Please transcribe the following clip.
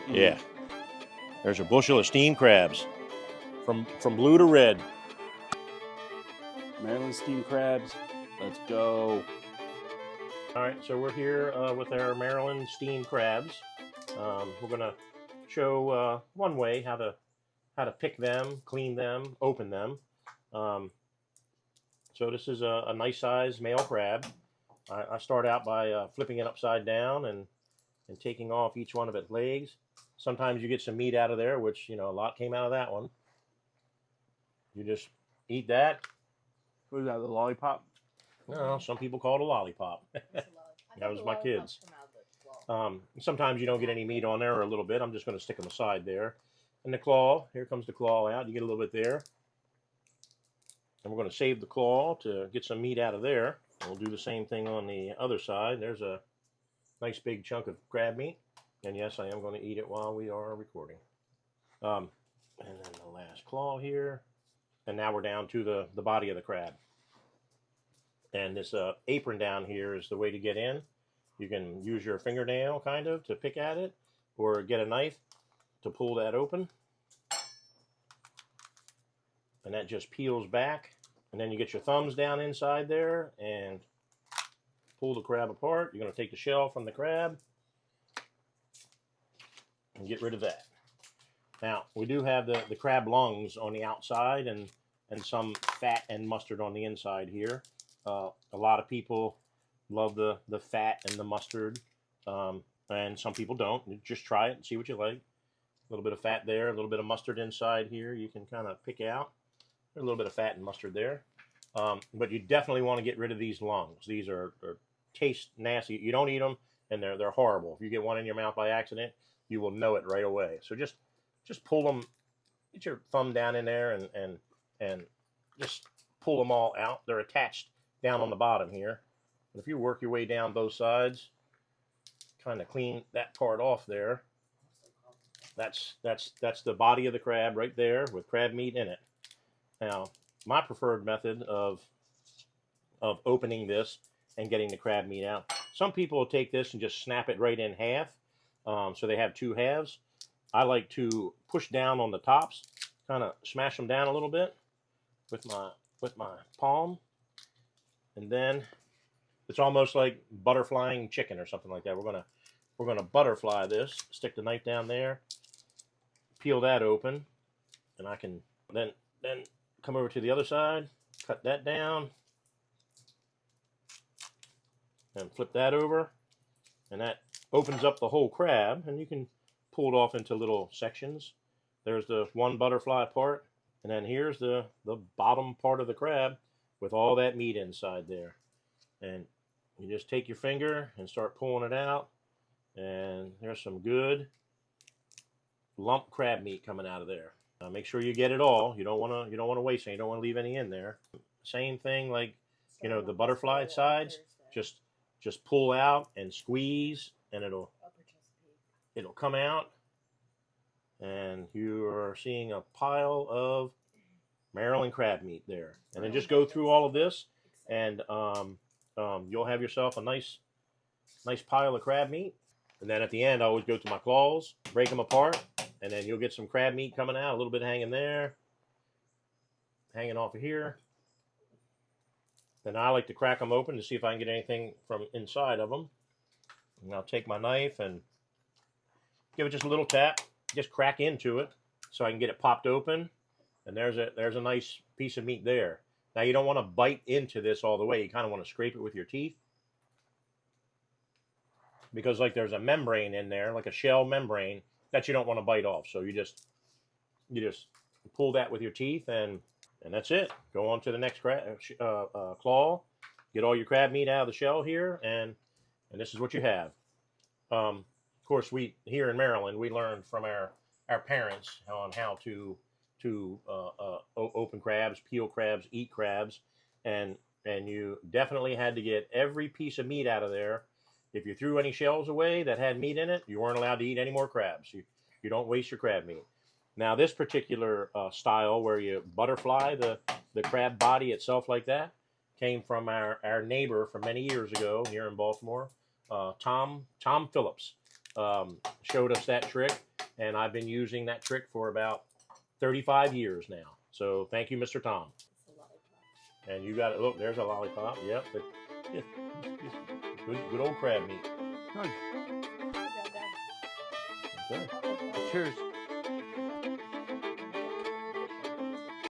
Yeah. There's a bushel of steamed crabs. From blue to red. Maryland steamed crabs. Let's go. All right, so we're here with our Maryland steamed crabs. We're gonna show one way how to pick them, clean them, open them. So this is a nice size male crab. I start out by flipping it upside down and taking off each one of its legs. Sometimes you get some meat out of there, which, you know, a lot came out of that one. You just eat that. What is that, the lollipop? No, some people call it a lollipop. That was my kids. Sometimes you don't get any meat on there or a little bit. I'm just going to stick them aside there. And the claw, here comes the claw out. You get a little bit there. And we're going to save the claw to get some meat out of there. We'll do the same thing on the other side. There's a nice big chunk of crab meat. And yes, I am going to eat it while we are recording. And then the last claw here. And now we're down to the body of the crab. And this apron down here is the way to get in. You can use your fingernail kind of to pick at it, or get a knife to pull that open. And that just peels back. And then you get your thumbs down inside there and pull the crab apart. You're going to take the shell from the crab and get rid of that. Now, we do have the crab lungs on the outside and some fat and mustard on the inside here. A lot of people love the fat and the mustard, and some people don't. Just try it and see what you like. A little bit of fat there, a little bit of mustard inside here. You can kind of pick out. There's a little bit of fat and mustard there. But you definitely want to get rid of these lungs. These are taste nasty. You don't eat them, and they're horrible. If you get one in your mouth by accident, you will know it right away. So just pull them. Get your thumb down in there and just pull them all out. They're attached down on the bottom here. But if you work your way down both sides, kind of clean that part off there. That's the body of the crab right there with crab meat in it. Now, my preferred method of opening this and getting the crab meat out. Some people will take this and just snap it right in half, so they have two halves. I like to push down on the tops, kind of smash them down a little bit with my palm, and then it's almost like butterflying chicken or something like that. We're gonna butterfly this. Stick the knife down there, peel that open, and I can then come over to the other side, cut that down, and flip that over, and that opens up the whole crab, and you can pull it off into little sections. There's the one butterfly part, and then here's the bottom part of the crab with all that meat inside there. And you just take your finger and start pulling it out, and there's some good lump crab meat coming out of there. Make sure you get it all. You don't want to waste it. You don't want to leave any in there. Same thing like, you know, the butterfly sides. Just pull out and squeeze, and it'll come out, and you are seeing a pile of Maryland crab meat there. And then just go through all of this, and you'll have yourself a nice pile of crab meat. And then at the end, I always go to my claws, break them apart, and then you'll get some crab meat coming out, a little bit hanging there, hanging off of here. Then I like to crack them open to see if I can get anything from inside of them. And I'll take my knife and give it just a little tap, just crack into it so I can get it popped open. And there's a nice piece of meat there. Now you don't want to bite into this all the way. You kind of want to scrape it with your teeth, because like there's a membrane in there, like a shell membrane, that you don't want to bite off. So you just pull that with your teeth, and that's it. Go on to the next claw. Get all your crab meat out of the shell here, and this is what you have. Of course, we here in Maryland, we learned from our parents on how to open crabs, peel crabs, eat crabs, and you definitely had to get every piece of meat out of there. If you threw any shells away that had meat in it, you weren't allowed to eat any more crabs. You don't waste your crab meat. Now, this particular style where you butterfly the crab body itself like that came from our neighbor from many years ago here in Baltimore, Tom Phillips. showed us that trick, and I've been using that trick for about 35 years now. So thank you, Mr. Tom. And you got it. Look, there's a lollipop. Yep. Yeah, good old crab meat. Good. Okay. Cheers.